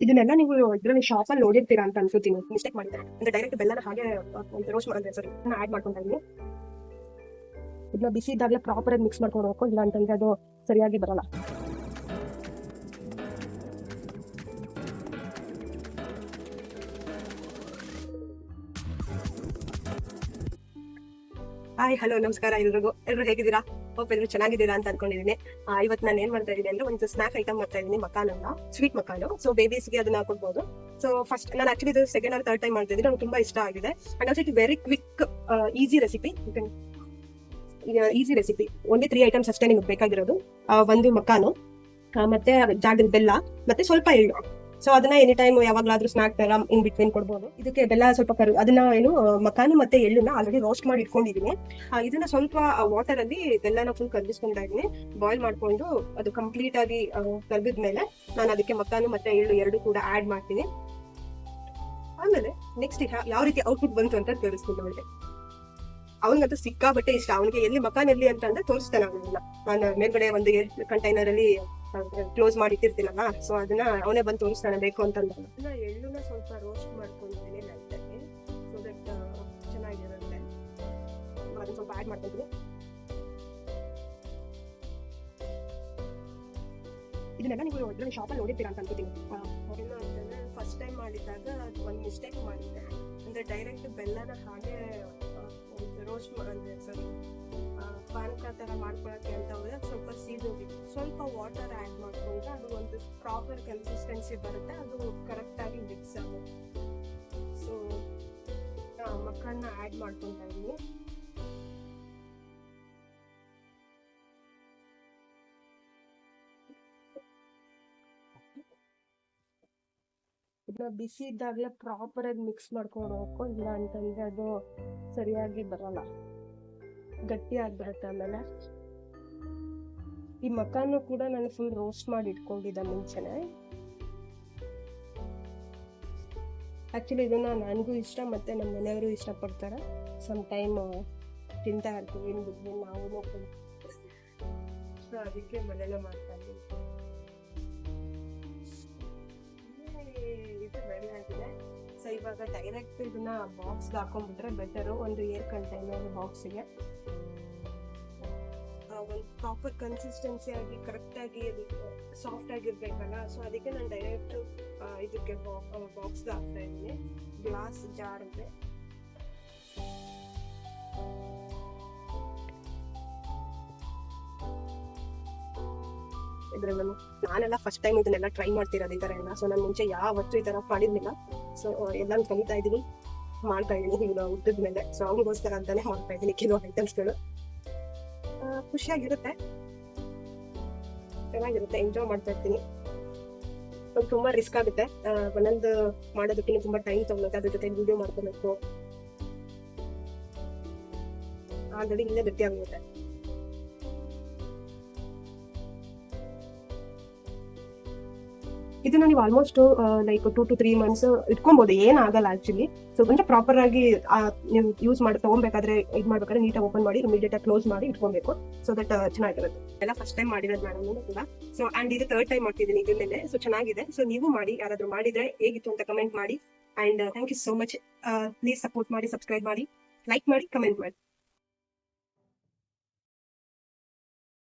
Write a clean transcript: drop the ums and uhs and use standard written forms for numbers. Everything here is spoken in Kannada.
ಇದನ್ನೆಲ್ಲ ನೀವು ಇದ್ರಲ್ಲಿ ಶಾಪಲ್ಲಿ ನೋಡಿರ್ತೀರಾ ಅಂತ ಅನ್ಸುತ್ತೀನಿ. ಮಿಸ್ಟೇಕ್ ಮಾಡಿದ್ರೆ ಅಂದ್ರೆ ಡೈರೆಕ್ಟ್ ಬೆಲ್ಲನ ಹಾಗೆ ರೋಸ್ಟ್ ಮಾಡಿದ್ರೆ ಸರಿ ಆಡ್ ಮಾಡ್ಕೊಂತಾ ಇದೀನಿ. ಇದನ್ನ ಬಿಸಿ ಇದ್ದಾಗಲೇ ಪ್ರಾಪರ್ ಆಗಿ ಮಿಕ್ಸ್ ಮಾಡ್ಕೊಂಡು ಹೋಗ್ಕೊ, ಇಲ್ಲ ಅಂತಂದ್ರೆ ಅದು ಸರಿಯಾಗಿ ಬರಲ್ಲ. ಹಾಯ್ ಹಲೋ ನಮಸ್ಕಾರ ಎಲ್ಲರೂ ಹೇಗಿದ್ದೀರಾ? ಹೋಪ್ ಎಲ್ಲರೂ ಚೆನ್ನಾಗಿದ್ದೀರಾ ಅಂತ ಅನ್ಕೊಂಡಿದ್ದೀನಿ. ಇವತ್ತು ನಾನು ಏನ್ ಮಾಡ್ತಾ ಇದ್ದೀನಿ ಅಂದ್ರೆ ಒಂದು ಸ್ನಾಕ್ ಐಟಮ್ ಮಾಡ್ತಾ ಇದ್ದೀನಿ, ಮಕಾನ್ ಅಂತ, ಸ್ವೀಟ್ ಮಕಾನು. ಸೊ ಬೇಬೀಸ್ಗೆ ಅದನ್ನ ಕೊಡ್ಬೋದು. ಸೊ ಫಸ್ಟ್ ನಾನು ಆಕ್ಚುಲಿ ಇದು ಸೆಕೆಂಡ್ ಆರ್ ಥರ್ಡ್ ಟೈಮ್ ಮಾಡ್ತಾ ಇದ್ದೀನಿ. ನನಗೆ ತುಂಬಾ ಇಷ್ಟ ಆಗಿದೆ. And also it very quick easy recipe. Easy recipe. Only 3 items ಅಷ್ಟೇ ನಿಮ್ಗೆ ಬೇಕಾಗಿರೋದು. ಒಂದು ಮಕಾನು, ಮತ್ತೆ ಜಾಗದ ಬೆಲ್ಲ, ಮತ್ತೆ ಸ್ವಲ್ಪ ಎಳ್ಳು. ಸೊ ಅದನ್ನ ಎನಿ ಟೈಮ್ ಯಾವಾಗ್ಲಾದ್ರೂ ಸ್ನಾಕ್ ತರ ಇನ್ ಬಿಟ್ವೀನ್ ಕೊಡ್ಬೋದು. ಇದಕ್ಕೆ ಬೆಲ್ಲ ಸ್ವಲ್ಪ ಅದನ್ನ ಮಕಾನು ಮತ್ತೆ ಎಳ್ಳನ್ನ ಆಲ್ರೆಡಿ ರೋಸ್ಟ್ ಮಾಡಿ ಇಟ್ಕೊಂಡಿದೀನಿ. ಇದನ್ನ ಸ್ವಲ್ಪ ವಾಟರ್ ಅಲ್ಲಿ ಬೆಲ್ಲನ ಫುಲ್ ಕರ್ಗಿಸ್ಕೊಂತಾ ಇದೀನಿ. ಬಾಯ್ಲ್ ಮಾಡ್ಕೊಂಡು ಅದು ಕಂಪ್ಲೀಟ್ ಆಗಿ ಕರ್ಗಿದ್ಮೇಲೆ ನಾನು ಅದಕ್ಕೆ ಮಕಾನು ಮತ್ತೆ ಎಳ್ಳು ಎರಡು ಕೂಡ ಆಡ್ ಮಾಡ್ತೀನಿ. ಆಮೇಲೆ ನೆಕ್ಸ್ಟ್ ಯಾವ ರೀತಿ ಔಟ್ಪುಟ್ ಬಂತು ಅಂತ ತೋರಿಸ್ತೀನಿ ಅವಳಿಗೆ. ಅವನಿಗಂತೂ ಸಿಕ್ಕಾಬಟ್ಟೆ ಇಷ್ಟ. ಅವನಿಗೆ ಎಲ್ಲಿ ಮಕಾನ್ ಎಲ್ಲಿ ಅಂತ ಅಂದ್ರೆ ತೋರಿಸ್ತಾನೆ. ಅವನನ್ನ ನಾನು ಮೇಲ್ಗಡೆ ಒಂದು ಕಂಟೈನರ್ ಅಲ್ಲಿ ಕ್ಲೋಸ್ ಮಾಡಿ ಇಟ್ಟಿರ್ತೀನಲ್ಲ, ಸೊ ಅದನ್ನ ಅವನೇ ಬಂದು ತೋರಿಸ್ತಾನೆ ಬೇಕು ಅಂತಂದ್ರೆ. ಅದನ್ನ ಎಳ್ಳುನ ಸ್ವಲ್ಪ ರೋಸ್ಟ್ ಮಾಡ್ಕೊಂಡಿದ್ದೀನಿ ಲೈಟ್ ಆಗಿ, ಸೊ ದಟ್ ಚೆನ್ನಾಗಿರುತ್ತೆ. ಅದನ್ನ ಸ್ವಲ್ಪ ಆಡ್ ಮಾಡ್ಕೊಂತೀನಿ. ಇದನ್ನೆಲ್ಲ ನೀವು ಇದ್ರಲ್ಲಿ ಶಾಪಲ್ಲಿ ನೋಡಿರ್ತೀರಾ ಅಂತ ಅನ್ಕೋತೀನಿ. ಏನು ಅಂತಂದ್ರೆ ಫಸ್ಟ್ ಟೈಮ್ ಮಾಡಿದಾಗ ಅದು ಒಂದು ಮಿಸ್ಟೇಕ್ ಮಾಡಿದ್ದೆ. ಅಂದ್ರೆ ಡೈರೆಕ್ಟ್ ಬೆಲ್ಲನ ಹಾಗೆ ರೋಸ್ಟ್ ಅಂದ್ರೆ ಸಾರಿ ಪಾನಕ ತರ ಮಾಡ್ಕೊಳಕ್ಕೆ ಅಂತ ಹೋದ್ರೆ ಸ್ವಲ್ಪ ಸೀದೋಗಿತ್ತು. ಸ್ವಲ್ಪ ವಾಟರ್ ಆಡ್ ಮಾಡ್ಕೊಂಡ್ರೆ ಅದು ಒಂದು ಪ್ರಾಪರ್ ಕನ್ಸಿಸ್ಟೆನ್ಸಿ ಬರುತ್ತೆ, ಅದು ಕರೆಕ್ಟ್ ಆಗಿ ಮಿಕ್ಸ್ ಆಗುತ್ತೆ. ಸೊ ಮಕ್ಕಳನ್ನ ಆಡ್ ಮಾಡ್ಕೊಂತಾ ಇದೀನಿ. ಇದನ್ನ ಬಿಸಿ ಇದ್ದಾಗಲೇ ಪ್ರಾಪರ್ ಆಗಿ ಮಿಕ್ಸ್ ಮಾಡ್ಕೊಂಡು ಹೋಗ್ಕೊ, ಇಲ್ಲ ಅಂತಂದ್ರೆ ಅದು ಸರಿಯಾಗಿ ಬರಲ್ಲ, ಗಟ್ಟಿ ಆಗ್ಬಿಡುತ್ತೆ. ಆಮೇಲೆ ಈ ಮಕಾನು ಕೂಡ ನಾನು ಫುಲ್ ರೋಸ್ಟ್ ಮಾಡಿ ಇಟ್ಕೊಂಡಿದ್ದೆ ಮುಂಚೆನೆ. ಆಕ್ಚುಲಿ ಇದನ್ನ ನನಗೂ ಇಷ್ಟ, ಮತ್ತೆ ನಮ್ಮ ಮನೆಯವರು ಇಷ್ಟಪಡ್ತಾರೆ. ಸಮ್ ಟೈಮ್ ತಿಂತಾ ಇರ್ತೀವಿ ನಾವು. ಸೊ ಅದಕ್ಕೆ ಮನೆಯಲ್ಲೇ ಮಾಡ್ತಾ ಇದ್ದೀವಿ. ಇದು ರೆಡಿ ಆಗಿದೆ. ಸೊ ಇವಾಗ ಡೈರೆಕ್ಟ್ ಇದನ್ನ ಬಾಕ್ಸ್ ಹಾಕೊಂಡ್ಬಿಟ್ರೆ ಬೆಟರು. ಒಂದು ಏರ್ ಕಂಟೈನರ್ ಬಾಕ್ಸ್ಗೆ ಒಂದು ಪ್ರಾಪರ್ ಕನ್ಸಿಸ್ಟೆನ್ಸಿ ಆಗಿ ಕರೆಕ್ಟ್ ಆಗಿ ಸಾಫ್ಟ್ ಆಗಿರ್ಬೇಕಲ್ಲ. ಸೊ ಅದಕ್ಕೆ ನಾನು ಡೈರೆಕ್ಟ್ ಇದಕ್ಕೆ ಬಾಕ್ಸ್ ಹಾಕ್ತಾ ಇದ್ದೀನಿ, ಗ್ಲಾಸ್ ಜಾರ್ಗೆ. ಇದ್ರಲ್ಲಿ ನಾನೆಲ್ಲ ಫಸ್ಟ್ ಟೈಮ್ ಇದನ್ನೆಲ್ಲ ಟ್ರೈ ಮಾಡ್ತಿರೋದು ಈ ತರ ಎಲ್ಲ. ಸೊ ನಾನು ಮುಂಚೆ ಯಾವತ್ತೂ ಈ ತರ ಮಾಡಿರ್ಲಿಲ್ಲ. ಸೊ ಎಲ್ಲ ಕಲಿತಾ ಇದೀನಿ, ಮಾಡ್ತಾ ಇದೀನಿ ಈಗ ಹುಟ್ಟಿದ ಮೇಲೆ. ಸೊ ಅವನಿಗೋಸ್ಕರ ಅಂತಾನೆ ಮಾಡ್ತಾ ಇದೀನಿ ಕೆಲವು ಐಟಮ್ಸ್ಗಳು. ಖುಷಿಯಾಗಿರುತ್ತೆ, ಚೆನ್ನಾಗಿರುತ್ತೆ, ಎಂಜಾಯ್ ಮಾಡ್ತಾ ಇರ್ತೀನಿ. ತುಂಬಾ ರಿಸ್ಕ್ ಆಗುತ್ತೆ, ಒಂದೊಂದು ಮಾಡೋದಕ್ಕೆ ತುಂಬಾ ಟೈಮ್ ತಗೊಳುತ್ತೆ. ಅದ್ರ ಜೊತೆ ವಿಡಿಯೋ ಮಾಡ್ಕೋಬೇಕು, ಆಲ್ರೆಡಿ ಇಲ್ಲೇ ಗಟ್ಟಿ ಆಗುತ್ತೆ. ಇದನ್ನ ನೀವು ಆಲ್ಮೋಸ್ಟ್ ಲೈಕ್ 2 to 3 months ಇಟ್ಕೊಬಹುದು, ಏನಾಗಲ್ಲ ಆಕ್ಚುಲಿ. ಸೊ கொஞ்சம் ಪ್ರಾಪರ್ ಆಗಿ ನೀವು ಯೂಸ್ ಮಾಡಿ ತಗೊಬೇಕಾದ್ರೆ ಇದು ಮಾಡ್ಬೇಕಾದ್ರೆ ನೀಟಾಗಿ ಓಪನ್ ಮಾಡಿ ಇಮಿಡಿಯೇಟ್ ಆಗಿ ಕ್ಲೋಸ್ ಮಾಡಿ ಇಟ್ಕೊಬೇಕು. ಸೊ ದಟ್ ಚೆನ್ನಾಗಿರುತ್ತೆ. ಎಲ್ಲ ಫಸ್ಟ್ ಟೈಮ್ ಮಾಡಿರೋದು ಮೇಡಮ್ ಕೂಡ. ಸೊ ಅಂಡ್ ಇದು ಥರ್ಡ್ ಟೈಮ್ ಮಾಡ್ತಿದ್ದೀನಿ ಇದನ್ನೇ. ಸೊ ಚೆನ್ನಾಗಿದೆ. ಸೊ ನೀವು ಮಾಡಿ, ಯಾರಾದ್ರೂ ಮಾಡಿದ್ರೆ ಹೇಗಿತ್ತು ಅಂತ ಕಮೆಂಟ್ ಮಾಡಿ. And thank you so much. Please support ಮಾಡಿ, ಸಬ್ಸ್ಕ್ರೈಬ್ ಮಾಡಿ, ಲೈಕ್ ಮಾಡಿ, ಕಮೆಂಟ್ ಮಾಡಿ.